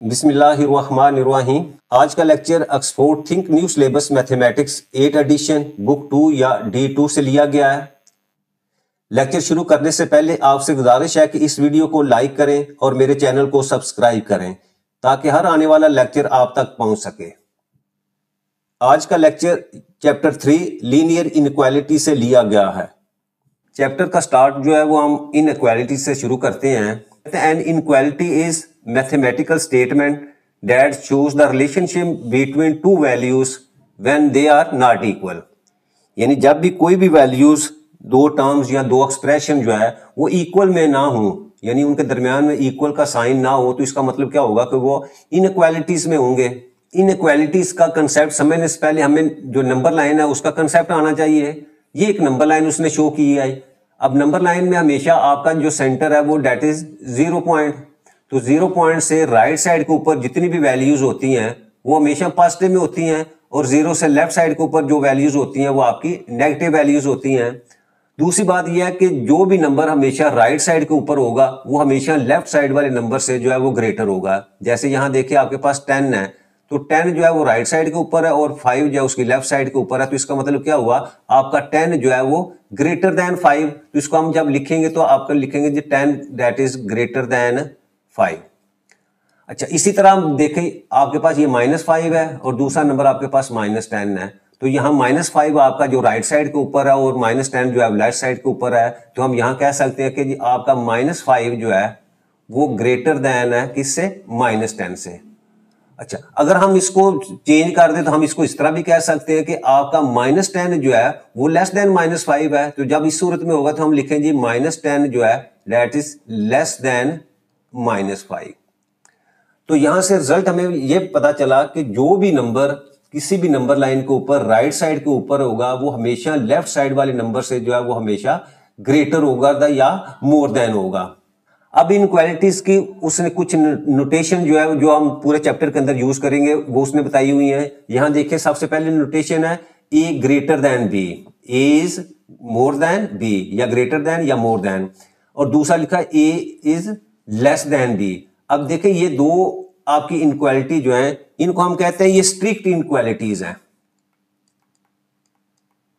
बिस्मिल्लाहिर्रहमानिर्रहीम। आज का lecture Oxford think new syllabus mathematics 8 addition book 2 या D2 से लिया गया है। लेक्चर शुरू करने से पहले आपसे गुजारिश है कि इस वीडियो को लाइक करें और मेरे चैनल को सब्सक्राइब करें ताकि हर आने वाला लेक्चर आप तक पहुंच सके। आज का लेक्चर चैप्टर 3 लीनियर इनइक्वालिटी से लिया गया है। चैप्टर का स्टार्ट जो है वो हम इनइक्वालिटी से शुरू करते हैं। An inequality is mathematical statement that shows the relationship between two values when they are not equal। यानी जब भी कोई भी वैल्यूज दो टर्म्स या दो एक्सप्रेशन जो है वो इक्वल में ना हो, यानी उनके दरमियान में इक्वल का साइन ना हो, तो इसका मतलब क्या होगा कि वो इनइक्वालिटीज में होंगे। इनइक्वालिटीज का कंसेप्ट समझने से पहले हमें जो नंबर लाइन है उसका कंसेप्ट आना चाहिए। ये एक नंबर लाइन उसने शो की है। अब नंबर लाइन में हमेशा आपका जो सेंटर है वो डेट इज 0 पॉइंट। तो 0 पॉइंट से राइट साइड के ऊपर जितनी भी वैल्यूज होती हैं वो हमेशा पॉजिटिव में होती हैं, और 0 से लेफ्ट साइड के ऊपर जो वैल्यूज होती हैं वो आपकी नेगेटिव वैल्यूज होती हैं। दूसरी बात यह है कि जो भी नंबर हमेशा राइट साइड के ऊपर होगा वो हमेशा लेफ्ट साइड वाले नंबर से जो है वो ग्रेटर होगा। जैसे यहाँ देखिए आपके पास 10 है, तो 10 जो है वो राइट साइड के ऊपर है और 5 जो है उसकी लेफ्ट साइड के ऊपर है। तो इसका मतलब क्या हुआ, आपका 10 जो है वो ग्रेटर देन 5। तो इसको हम जब लिखेंगे तो आपका लिखेंगे जी 10 दैट इज ग्रेटर देन 5। अच्छा, इसी तरह हम देखें आपके पास ये -5 है और दूसरा नंबर आपके पास -10 है। तो यहाँ -5 आपका जो राइट साइड के ऊपर है और -10 जो है लेफ्ट साइड के ऊपर है। तो हम यहाँ कह सकते हैं कि जी आपका -5 जो है वो ग्रेटर देन है किससे, -10 से। अच्छा, अगर हम इसको चेंज कर दें तो हम इसको इस तरह भी कह सकते हैं कि आपका -10 जो है वो लेस देन -5 है। तो जब इस सूरत में होगा तो हम लिखें जी -10 जो है दैट इज लेस देन -5। तो यहां से रिजल्ट हमें यह पता चला कि जो भी नंबर किसी भी नंबर लाइन के ऊपर राइट साइड के ऊपर होगा वो हमेशा लेफ्ट साइड वाले नंबर से जो है वो हमेशा ग्रेटर होगा या मोर देन होगा। अब इनइक्वालिटीज की उसने कुछ नोटेशन जो है जो हम पूरे चैप्टर के अंदर यूज करेंगे वो उसने बताई हुई है। यहां देखिए सबसे पहले नोटेशन है A greater than B, A is more than B या ग्रेटर देन या मोर देन, और दूसरा लिखा A is less than B. अब देखिए ये दो आपकी इनइक्वालिटी जो है इनको हम कहते हैं ये स्ट्रिक्ट इनइक्वालिटीज हैं,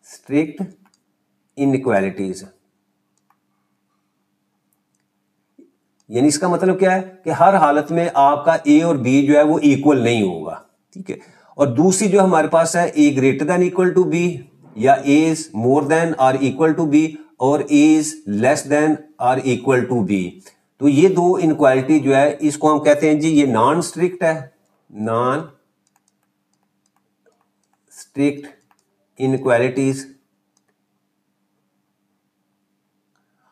स्ट्रिक्ट इनइक्वालिटीज। यानी इसका मतलब क्या है कि हर हालत में आपका ए और बी जो है वो इक्वल नहीं होगा, ठीक है। और दूसरी जो हमारे पास है A greater than equal to B, या ए इज मोर देन और इक्वल टू बी, और ए इज लेस देन और इक्वल टू बी। तो ये दो इनइक्वालिटी जो है इसको हम कहते हैं जी ये नॉन स्ट्रिक्ट है, non strict inequalities,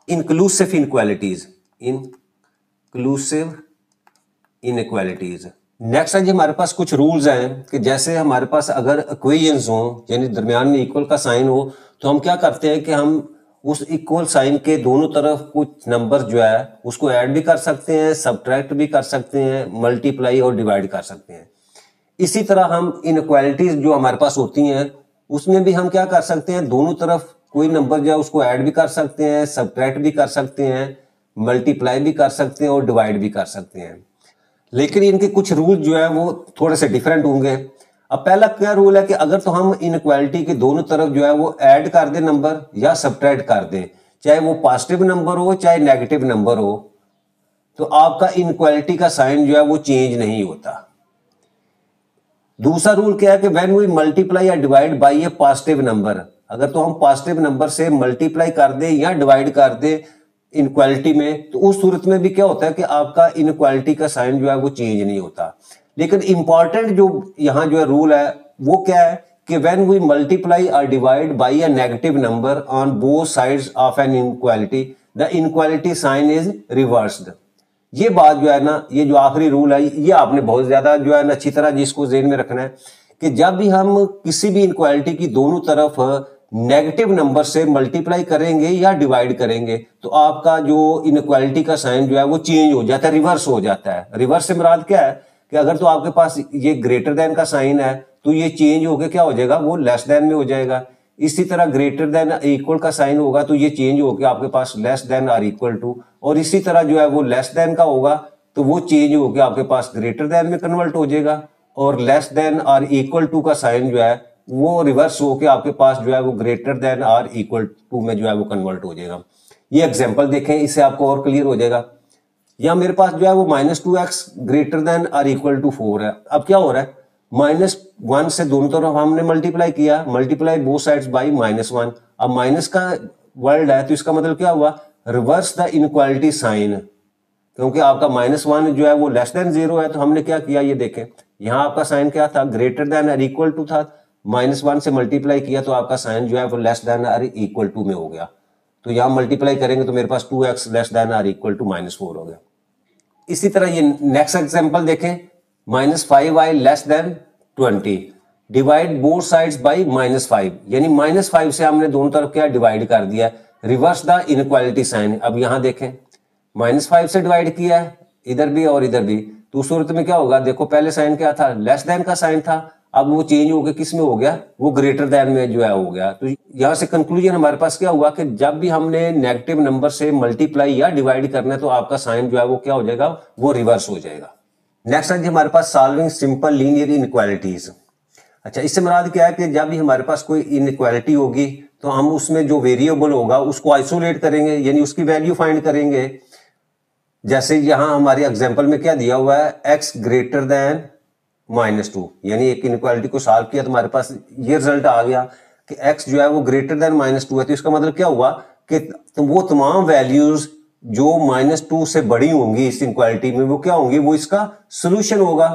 inclusive inequalities, inclusive inequalities. Next है जी हमारे पास कुछ रूल्स हैं कि जैसे हमारे पास अगर इक्वेशंस हो यानी दरमियान में इक्वल का साइन हो तो हम क्या करते हैं कि हम उस इक्वल साइन के दोनों तरफ कुछ नंबर जो है उसको ऐड भी कर सकते हैं, सब्ट्रैक्ट भी कर सकते हैं, मल्टीप्लाई और डिवाइड कर सकते हैं। इसी तरह हम इनइक्वालिटीज जो हमारे पास होती हैं उसमें भी हम क्या कर सकते हैं, दोनों तरफ कोई नंबर जो है उसको ऐड भी कर सकते हैं, सब्ट्रैक्ट भी कर सकते हैं, मल्टीप्लाई भी कर सकते हैं और डिवाइड भी कर सकते हैं। लेकिन इनके कुछ रूल जो है वो थोड़े से डिफरेंट होंगे। अब पहला क्या रूल है कि अगर तो हम इनइक्वालिटी के दोनों तरफ जो है वो ऐड कर दें नंबर या सब्ट्रैक्ट कर दें, चाहे वो पॉजिटिव नंबर हो चाहे नेगेटिव नंबर हो, तो आपका इनइक्वालिटी का साइन जो है वो चेंज नहीं होता। दूसरा रूल क्या है कि व्हेन वी मल्टीप्लाई या divide by A positive number, अगर तो हम पॉजिटिव नंबर से मल्टीप्लाई कर दें या डिवाइड कर दें इनइक्वालिटी में, तो उस सूरत में भी क्या होता है कि आपका इनइक्वालिटी का साइन जो है वो चेंज नहीं होता। लेकिन इंपॉर्टेंट जो यहां जो है रूल है वो क्या है कि व्हेन वी मल्टीप्लाई और divide by a negative number on both sides of an inequality the inequality sign is reversed. ये बात जो है ना, ये जो आखिरी रूल है ये आपने बहुत ज्यादा जो है ना अच्छी तरह जिसको ज़हन में रखना है कि जब भी हम किसी भी इनइक्वालिटी की दोनों तरफ नेगेटिव नंबर से मल्टीप्लाई करेंगे या डिवाइड करेंगे तो आपका जो इनइक्वालिटी का साइन जो है वो चेंज हो जाता है, रिवर्स हो जाता है। रिवर्स से मुराद क्या है कि अगर तो आपके पास ये ग्रेटर देन का साइन है तो ये चेंज होकर क्या हो जाएगा, वो लेस देन में हो जाएगा। इसी तरह ग्रेटर देन इक्वल का साइन होगा तो ये चेंज होकर आपके पास लेस देन और इक्वल टू, और इसी तरह जो है वो लेस देन का होगा तो वो चेंज होकर आपके पास ग्रेटर देन में कन्वर्ट हो जाएगा, और लेस देन और इक्वल टू का साइन जो है वो रिवर्स होकर आपके पास जो है वो ग्रेटर देन और इक्वल टू में जो है वो कन्वर्ट हो जाएगा। ये एग्जांपल देखें, इससे आपको और क्लियर हो जाएगा। या मेरे पास जो है वो -2x ग्रेटर देन और इक्वल टू 4 है। अब क्या हो रहा है, -1 से दोनों तरफ हमने मल्टीप्लाई किया, मल्टीप्लाई बोथ साइड्स बाई -1। अब माइनस का वर्ड है तो इसका मतलब क्या हुआ, रिवर्स द इनइक्वालिटी साइन, क्योंकि आपका -1 जो है वो लेस देन 0 है। तो हमने क्या किया, ये देखें यहाँ आपका साइन क्या था, ग्रेटर देन और इक्वल टू था, -1 से मल्टीप्लाई किया तो आपका साइन जो है वो लेस देन और इक्वल टू में हो गया। तो यहाँ मल्टीप्लाई करेंगे तो मेरे पास 2x लेस देन और इक्वल टू -4 हो गया। इसी तरह ये नेक्स्ट एग्जांपल देखें, -5y less than 20, divide both sides by -5, यानी -5 से हमने दोनों तरफ क्या डिवाइड कर दिया, रिवर्स द इनइक्वालिटी साइन। अब यहाँ देखें -5 से डिवाइड किया है इधर भी और इधर भी, तो उस सूरत में क्या होगा, देखो पहले साइन क्या था, लेस देन का साइन था, अब वो चेंज हो गया, किस में हो गया, वो ग्रेटर देन में जो है हो गया। तो यहाँ से कंक्लूजन हमारे पास क्या हुआ कि जब भी हमने नेगेटिव नंबर से मल्टीप्लाई या डिवाइड करना है तो आपका साइन जो है वो क्या हो जाएगा, वो रिवर्स हो जाएगा। नेक्स्ट है हमारे पास सॉल्विंग सिंपल लीनियर इनइक्वालिटीज। अच्छा, इससे मुराद क्या है कि जब भी हमारे पास कोई इनइक्वालिटी होगी तो हम उसमें जो वेरिएबल होगा उसको आइसोलेट करेंगे, यानी उसकी वैल्यू फाइंड करेंगे। जैसे यहां हमारे एग्जांपल में क्या दिया हुआ है, x ग्रेटर देन -2, यानी एक इनइक्वालिटी को सॉल्व किया तो हमारे पास ये रिजल्ट आ गया कि x जो है वो ग्रेटर देन -2 है। तो इसका मतलब क्या हुआ कि तो वो तमाम वैल्यूज जो -2 से बड़ी होंगी इस इनइक्वालिटी में, वो क्या होंगी, वो इसका सोल्यूशन होगा।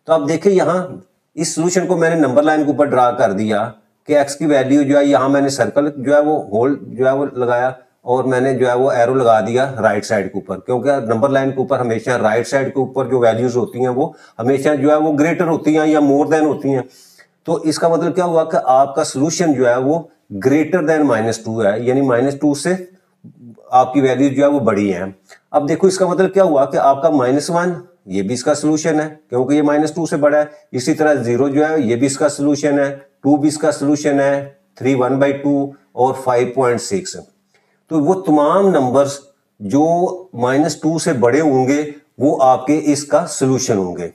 तो आप देखिए यहाँ इस सोल्यूशन को मैंने नंबर लाइन के ऊपर ड्रा कर दिया कि x की वैल्यू जो है, यहाँ मैंने सर्कल जो है वो होल जो है वो लगाया और मैंने जो है वो एरो लगा दिया राइट साइड के ऊपर, क्योंकि नंबर लाइन के ऊपर हमेशा राइट साइड के ऊपर जो वैल्यूज होती हैं वो हमेशा जो है वो ग्रेटर होती हैं या मोर देन होती हैं। तो इसका मतलब क्या हुआ कि आपका सोल्यूशन जो है वो ग्रेटर देन -2 है, यानी -2 से आपकी वैल्यू जो है वो बड़ी है। अब देखो इसका मतलब क्या हुआ कि आपका -1 ये भी इसका सोल्यूशन है क्योंकि ये -2 से बड़ा है। इसी तरह 0 जो है ये भी इसका सोल्यूशन है, 2 भी इसका सोल्यूशन है, 3 1/2 और 5.6। तो वो तमाम नंबर्स जो -2 से बड़े होंगे वो आपके इसका सोल्यूशन होंगे।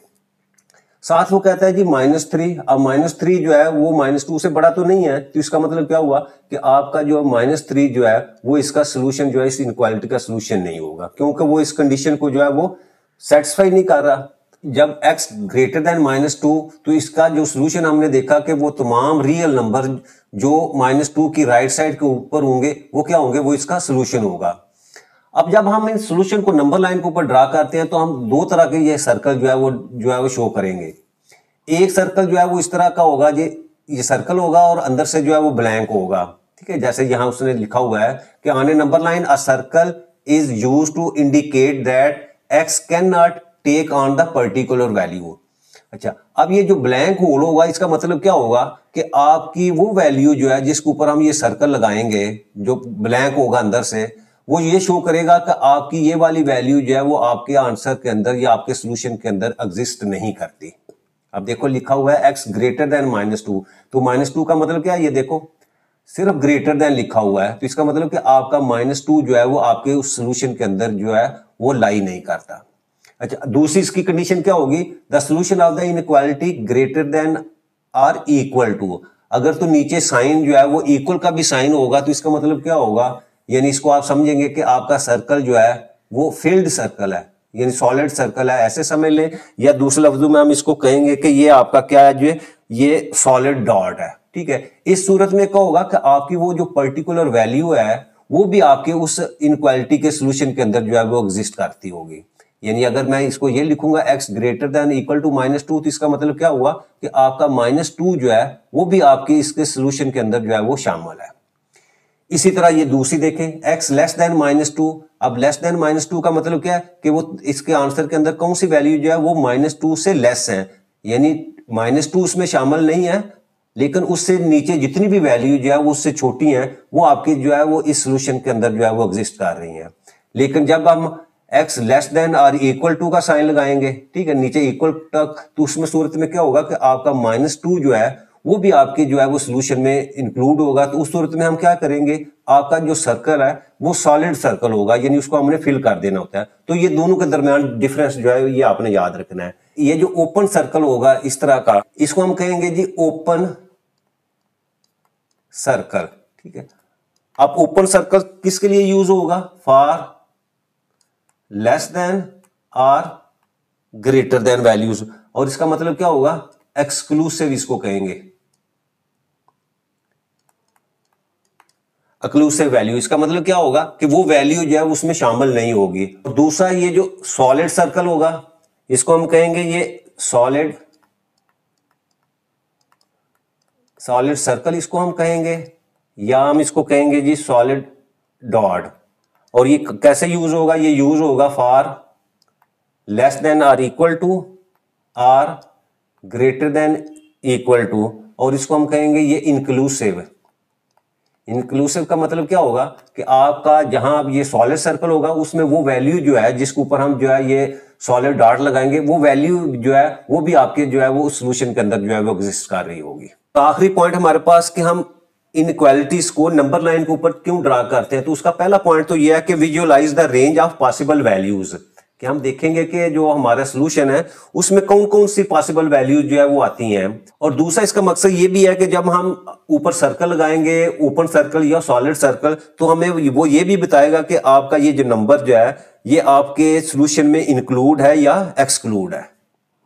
साथ वो कहता है जी -3, अब -3 जो है वो -2 से बड़ा तो नहीं है, तो इसका मतलब क्या हुआ कि आपका जो -3 जो है वो इसका सोल्यूशन जो है इस इनइक्वालिटी का सोल्यूशन नहीं होगा, क्योंकि वो इस कंडीशन को जो है वो सेटिस्फाई नहीं कर रहा। जब x ग्रेटर देन -2 तो इसका जो सोल्यूशन हमने देखा कि वो तमाम रियल नंबर जो -2 की राइट साइड के ऊपर होंगे वो क्या होंगे, वो इसका सोल्यूशन होगा। अब जब हम इन सोल्यूशन को नंबर लाइन के ऊपर ड्रा करते हैं तो हम दो तरह के ये सर्कल जो है वो शो करेंगे। एक सर्कल जो है वो इस तरह का होगा, ये सर्कल होगा और अंदर से जो है वो ब्लैंक होगा, ठीक है। जैसे यहां उसने लिखा हुआ है कि on a number line a circle is used to indicate that x cannot take on the particular value. अच्छा, अब ये जो ब्लैंक होल होगा इसका मतलब क्या होगा कि आपकी वो वैल्यू जो है जिसके ऊपर हम ये सर्कल लगाएंगे, जो ब्लैंक होगा अंदर से, वो ये शो करेगा कि आपकी ये वाली वैल्यू जो है वो आपके आंसर के अंदर या आपके सोल्यूशन के अंदर एग्जिस्ट नहीं करती। अब देखो लिखा हुआ है x ग्रेटर देन -2, तो -2 का मतलब क्या है, ये देखो सिर्फ ग्रेटर देन लिखा हुआ है, तो इसका मतलब कि आपका -2 जो है वो आपके उस सोल्यूशन के अंदर जो है वो लाई नहीं करता। अच्छा, दूसरी इसकी कंडीशन क्या होगी, the solution of the inequality greater than or equal to. अगर तो नीचे साइन जो है वो इक्वल का भी साइन होगा तो इसका मतलब क्या होगा, यानी इसको आप समझेंगे कि आपका सर्कल जो है वो फिल्ड सर्कल है, यानी सॉलिड सर्कल है, ऐसे समझ लें। या दूसरे लफ्जों में हम इसको कहेंगे कि ये आपका क्या है, जो ये सॉलिड डॉट है, ठीक है। इस सूरत में क्या होगा कि आपकी वो जो पर्टिकुलर वैल्यू है वो भी आपके उस इनइक्वालिटी के सोल्यूशन के अंदर जो है वो एग्जिस्ट करती होगी। यानी अगर मैं इसको ये लिखूंगा x greater than equal to -2, तो इसका मतलब क्या हुआ कि आपका -2 जो है वो भी आपके इसके सोल्यूशन के अंदर जो है वो शामिल है। इसी तरह ये दूसरी देखें, x लेस देन -2। अब लेस देन -2 का मतलब क्या है कि वो इसके आंसर के अंदर कौन सी वैल्यू जो है वो -2 से लेस है, यानी -2 उसमें शामिल नहीं है, लेकिन उससे नीचे जितनी भी वैल्यू जो है वो उससे छोटी है, वो आपकी जो है वो इस सोल्यूशन के अंदर जो है वो एग्जिस्ट कर रही है। लेकिन जब हम x लेस देन और इक्वल टू का साइन लगाएंगे, ठीक है, नीचे इक्वल तक, तो उसमें सूरत में क्या होगा कि आपका -2 जो है वो भी आपके जो है वो सोल्यूशन में इंक्लूड होगा। तो उस सूरत में हम क्या करेंगे, आपका जो सर्कल है वो सॉलिड सर्कल होगा, यानी उसको हमने फिल कर देना होता है। तो ये दोनों के दरमियान डिफरेंस जो है ये आपने याद रखना है। ये जो ओपन सर्कल होगा इस तरह का, इसको हम कहेंगे जी ओपन सर्कल, ठीक है। अब ओपन सर्कल किसके लिए यूज होगा, फॉर लेस देन और ग्रेटर देन वैल्यूज, और इसका मतलब क्या होगा, एक्सक्लूसिव इसको कहेंगे, एक्सक्लूसिव वैल्यू। इसका मतलब क्या होगा कि वो वैल्यू जो है उसमें शामिल नहीं होगी। और दूसरा ये जो सॉलिड सर्कल होगा इसको हम कहेंगे ये सॉलिड सर्कल इसको हम कहेंगे, या हम इसको कहेंगे जी सॉलिड डॉट। और ये कैसे यूज होगा, ये यूज होगा फॉर लेस देन और इक्वल टू और ग्रेटर देन इक्वल टू, और इसको हम कहेंगे ये इंक्लूसिव। इंक्लूसिव का मतलब क्या होगा कि आपका जहां अब ये सॉलिड सर्कल होगा उसमें वो वैल्यू जो है जिसके ऊपर हम जो है ये सॉलिड डॉट लगाएंगे, वो वैल्यू जो है वो भी आपके जो है वो सॉल्यूशन के अंदर जो है वो एग्जिस्ट कर रही होगी। तो आखिरी पॉइंट हमारे पास कि हम इनइक्वालिटीज को नंबर लाइन के ऊपर क्यों ड्रा करते हैं। तो उसका पहला पॉइंट तो ये है कि visualize the range of possible values, कि हम देखेंगे कि जो हमारा सॉल्यूशन है उसमें कौन कौन सी पॉसिबल वैल्यूज जो है वो आती हैं। और दूसरा इसका मकसद ये भी है कि जब हम ऊपर सर्कल लगाएंगे, ओपन सर्कल या सॉलिड सर्कल, तो हमें वो ये भी बताएगा कि आपका ये जो नंबर जो है ये आपके सॉल्यूशन में इंक्लूड है या एक्सक्लूड है।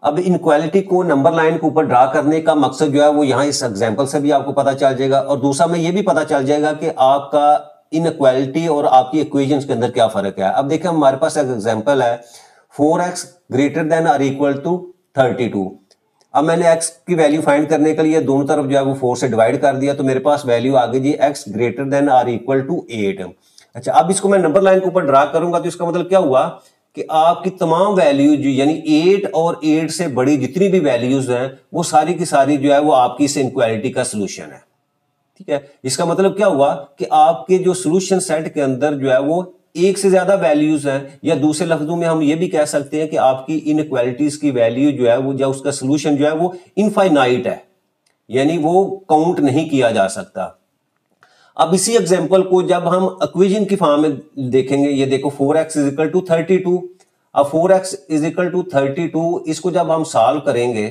अब इनइक्वालिटी को नंबर लाइन के ऊपर ड्रा करने का मकसद जो है वो यहाँ इस एग्जाम्पल से भी आपको पता चल जाएगा, और दूसरा में ये भी पता चल जाएगा कि आपका इनइक्वालिटी और आपकी इक्वेशंस के अंदर क्या फर्क है। अब देखिए हमारे पास एक एग्जांपल है 4x ग्रेटर देन और इक्वल टू 32। अब मैंने x की वैल्यू फाइंड करने के लिए दोनों तरफ जो है वो 4 से डिवाइड कर दिया, तो मेरे पास वैल्यू आ गई जी x ग्रेटर देन और इक्वल टू 8। अच्छा, अब इसको मैं नंबर लाइन के ऊपर ड्रा करूंगा तो इसका मतलब क्या हुआ कि आपकी तमाम वैल्यूज यानी 8 और 8 से बड़ी जितनी भी वैल्यूज हैं वो सारी की सारी जो है वो आपकी इस इनइक्वालिटी का सॉल्यूशन है, ठीक है। इसका मतलब क्या हुआ कि आपके जो सॉल्यूशन सेट के अंदर जो है वो एक से ज्यादा वैल्यूज हैं, या दूसरे लफ्जों में हम ये भी कह सकते हैं कि आपकी इनइक्वालिटीज की वैल्यू जो है वो या उसका सॉल्यूशन जो है वो इनफाइनाइट है, यानी वो काउंट नहीं किया जा सकता। अब इसी एग्जांपल को जब हम इक्वेशन की फॉर्म में देखेंगे, ये देखो 4x इज इक्वल टू 32। अब 4x इज इक्वल टू 32 इसको जब हम सॉल्व करेंगे,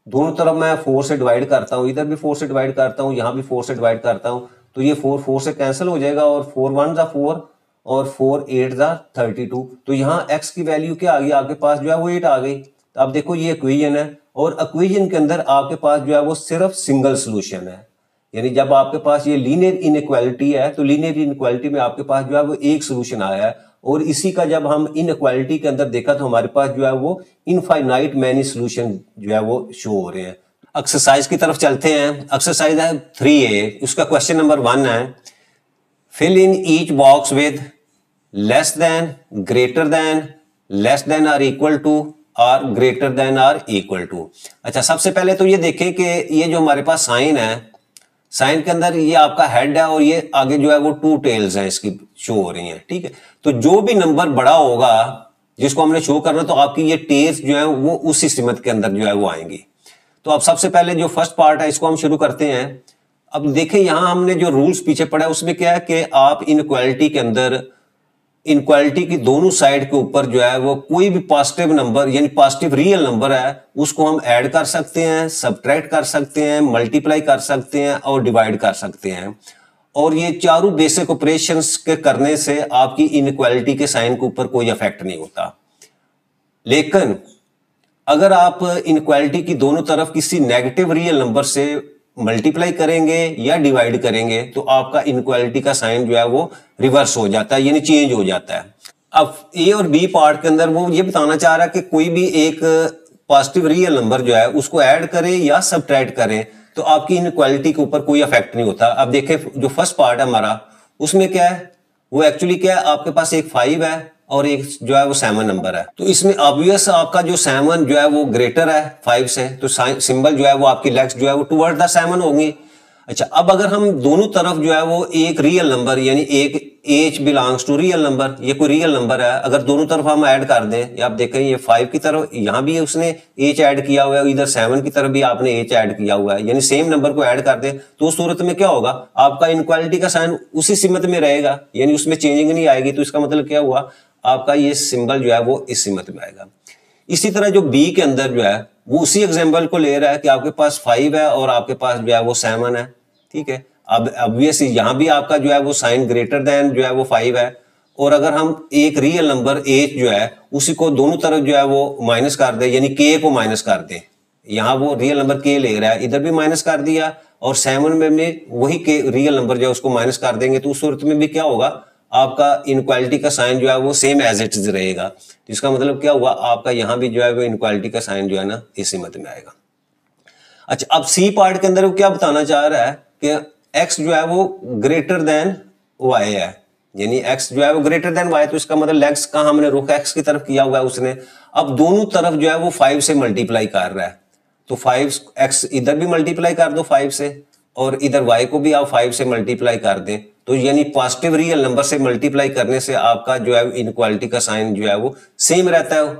दोनों तरफ मैं 4 से डिवाइड करता हूं, इधर भी 4 से डिवाइड करता हूं, यहां भी 4 से डिवाइड करता हूं, तो ये 4 से कैंसिल हो जाएगा और 4 1 जा 4 और 4 8 जा 32। तो यहाँ x की वैल्यू क्या आ गई, आपके पास जो है वो 8 आ गई। तो अब देखो ये इक्वेशन है, और इक्वेशन के अंदर आपके पास जो है वो सिर्फ सिंगल सोल्यूशन है, यानी जब आपके पास ये लीनियर इनइक्वालिटी है तो लीनियर इनइक्वालिटी में आपके पास जो है वो एक सोल्यूशन आया है, और इसी का जब हम इनइक्वालिटी के अंदर देखा तो हमारे पास जो है वो इनफाइनाइट मैनी सॉल्यूशन जो है वो शो हो रहे हैं। एक्सरसाइज की तरफ चलते हैं। एक्सरसाइज है 3A, उसका क्वेश्चन नंबर 1 है fill in each box with less than, greater than, less than और इक्वल टू और ग्रेटर देन और इक्वल टू। अच्छा, सबसे पहले तो ये देखें कि ये जो हमारे पास साइन है, साइन के अंदर ये आपका हेड है और ये आगे जो है वो 2 टेल्स हैं इसकी शो हो रही हैं, ठीक है। तो जो भी नंबर बड़ा होगा जिसको हमने शो करना, तो आपकी ये टेल्स जो है वो उसी सिमत के अंदर जो है वो आएंगी। तो अब सबसे पहले जो फर्स्ट पार्ट है इसको हम शुरू करते हैं। अब देखें यहां हमने जो रूल्स पीछे पढ़ा है उसमें क्या है कि आप इनइक्वालिटी के अंदर इनइक्वालिटी की दोनों साइड के ऊपर जो है वो कोई भी पॉजिटिव नंबर यानी पॉजिटिव रियल नंबर है उसको हम ऐड कर सकते हैं, सब्ट्रैक्ट कर सकते हैं, मल्टीप्लाई कर सकते हैं और डिवाइड कर सकते हैं। और ये चारों बेसिक ऑपरेशंस के करने से आपकी इनइक्वालिटी के साइन के ऊपर कोई इफेक्ट नहीं होता। लेकिन अगर आप इनइक्वालिटी की दोनों तरफ किसी नेगेटिव रियल नंबर से मल्टीप्लाई करेंगे या डिवाइड करेंगे तो आपका इनइक्वालिटी का साइन जो है वो रिवर्स हो जाता है, यानी चेंज हो जाता है। अब ए और बी पार्ट के अंदर वो ये बताना चाह रहा है कि कोई भी एक पॉजिटिव रियल नंबर जो है उसको ऐड करें या सब्ट्रैक्ट करें तो आपकी इनइक्वालिटी के ऊपर कोई इफेक्ट नहीं होता। अब देखें जो फर्स्ट पार्ट है हमारा उसमें क्या है, वो एक्चुअली क्या है, आपके पास एक 5 है और एक जो है वो 7 नंबर है। तो इसमें ऑब्वियस आपका जो 7 जो है वो ग्रेटर है 5 से, तो सिंबल जो है वो आपकी लेग्स जो है वो टुवर्ड द 7 होंगी। अच्छा, अब अगर हम दोनों तरफ जो है वो एक रियल नंबर यानी एक H belongs to real number, ये कोई रियल नंबर है, अगर दोनों तरफ हम ऐड कर दें, या आप देखें ये 5 की तरफ यहाँ भी उसने एच ऐड किया हुआ है, इधर 7 की तरफ भी आपने एच ऐड किया हुआ है, यानी सेम नंबर को ऐड कर दें, तो उस सूरत में क्या होगा, आपका इनक्वालिटी का साइन उसी सिमत में रहेगा, यानी उसमें चेंजिंग नहीं आएगी। तो इसका मतलब क्या हुआ, आपका ये सिंबल जो है वो इस सिमत में आएगा। इसी तरह जो बी के अंदर जो है वो उसी एग्जाम्पल को ले रहा है कि आपके पास 5 है और आपके पास जो है वो 7 है, ठीक है। अब ऑब्वियसली यहां भी आपका जो है वो साइन ग्रेटर देन जो है वो 5 है, और अगर हम एक रियल नंबर एच जो है उसी को दोनों तरफ जो है वो माइनस कर दे, यानी के को माइनस कर दे, यहाँ वो रियल नंबर के ले रहा है, इधर भी माइनस कर दिया, और 7 में भी वही के रियल नंबर जो है उसको माइनस कर देंगे, तो उस सूरत में भी क्या होगा, आपका इनक्वालिटी का साइन जो है वो सेम एज इट इज रहेगा। इसका मतलब क्या हुआ, आपका यहाँ भी जो है वो इनक्वालिटी का साइन जो है ना इसी मत में आएगा। अच्छा, अब सी पार्ट के अंदर वो क्या बताना चाह रहा है कि x जो है वो ग्रेटर देन y है, यानी x जो है वो ग्रेटर देन y, तो इसका मतलब लेग्स का हमने रुख x की तरफ किया हुआ है उसने। अब दोनों तरफ जो है वो 5 से मल्टीप्लाई कर रहा है, तो 5x इधर भी मल्टीप्लाई कर दो 5 से, और इधर y को भी आप 5 से मल्टीप्लाई कर दें, तो यानी पॉजिटिव रियल नंबर से मल्टीप्लाई करने से आपका जो है इनक्वालिटी का साइन जो है वो सेम रहता है।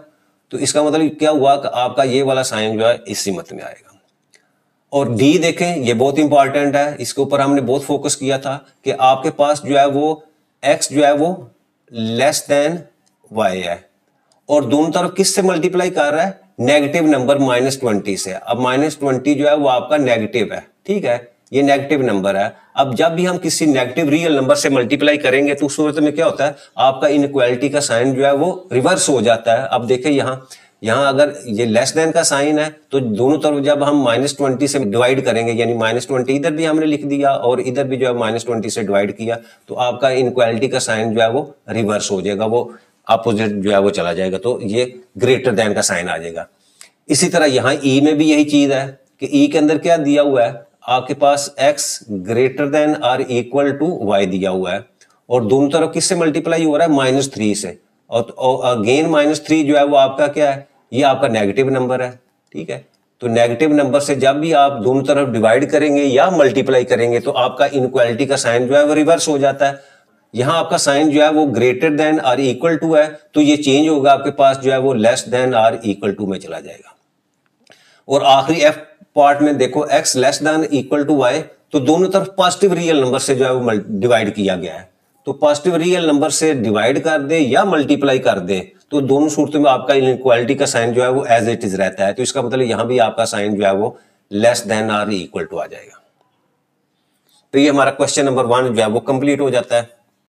तो इसका मतलब क्या हुआ कि आपका ये वाला साइन जो है इसी मत में आएगा। और डी देखें, ये बहुत इंपॉर्टेंट है, इसके ऊपर हमने बहुत फोकस किया था कि आपके पास जो है वो x जो है वो लेस देन y है, और दोनों तरफ किस से मल्टीप्लाई कर रहा है, नेगेटिव नंबर -20 से। अब -20 जो है वो आपका नेगेटिव है, ठीक है, ये नेगेटिव नंबर है। अब जब भी हम किसी नेगेटिव रियल नंबर से मल्टीप्लाई करेंगे तो उस सूरत में क्या होता है, आपका इनइक्वालिटी का साइन जो है वो रिवर्स हो जाता है। अब देखें यहाँ अगर ये लेस देन का साइन है तो दोनों तरफ जब हम -20 से डिवाइड करेंगे, यानी -20 इधर भी हमने लिख दिया और इधर भी जो है -20 से डिवाइड किया, तो आपका इनइक्वालिटी का साइन जो है वो रिवर्स हो जाएगा, वो अपोजिट जो है वो चला जाएगा, तो ये ग्रेटर देन का साइन आ जाएगा। इसी तरह यहाँ ई में भी यही चीज है कि ई के अंदर क्या दिया हुआ है, आपके पास x greater than or equal to y दिया हुआ है, और दोनों तरफ किससे मल्टीप्लाई हो रहा है, -3 से, और अगेन -3 जो है वो आपका क्या है, ये आपका नेगेटिव नंबर है, ठीक है। तो नेगेटिव नंबर से जब भी आप दोनों तरफ डिवाइड करेंगे या मल्टीप्लाई करेंगे तो आपका इनइक्वालिटी का साइन जो है वो रिवर्स हो जाता है। यहाँ आपका साइन जो है वो greater than or equal to है, तो ये चेंज होगा, आपके पास जो है वो less than or equal to में चला जाएगा। और आखिरी एफ पार्ट में देखो, x less than equal to y, तो दोनों तरफ पॉजिटिव रियल नंबर से जो है वो डिवाइड किया गया है, तो पॉजिटिव रियल नंबर से डिवाइड कर दे या मल्टीप्लाई कर दे, तो दोनों सूरतों में आपका इनइक्वालिटी का साइन जो है वो एज इट इज रहता है। तो इसका मतलब यहां भी आपका साइन जो है वो less than or equal to आ जाएगा। तो ये हमारा क्वेश्चन नंबर 1 जो है वो कंप्लीट हो जाता है।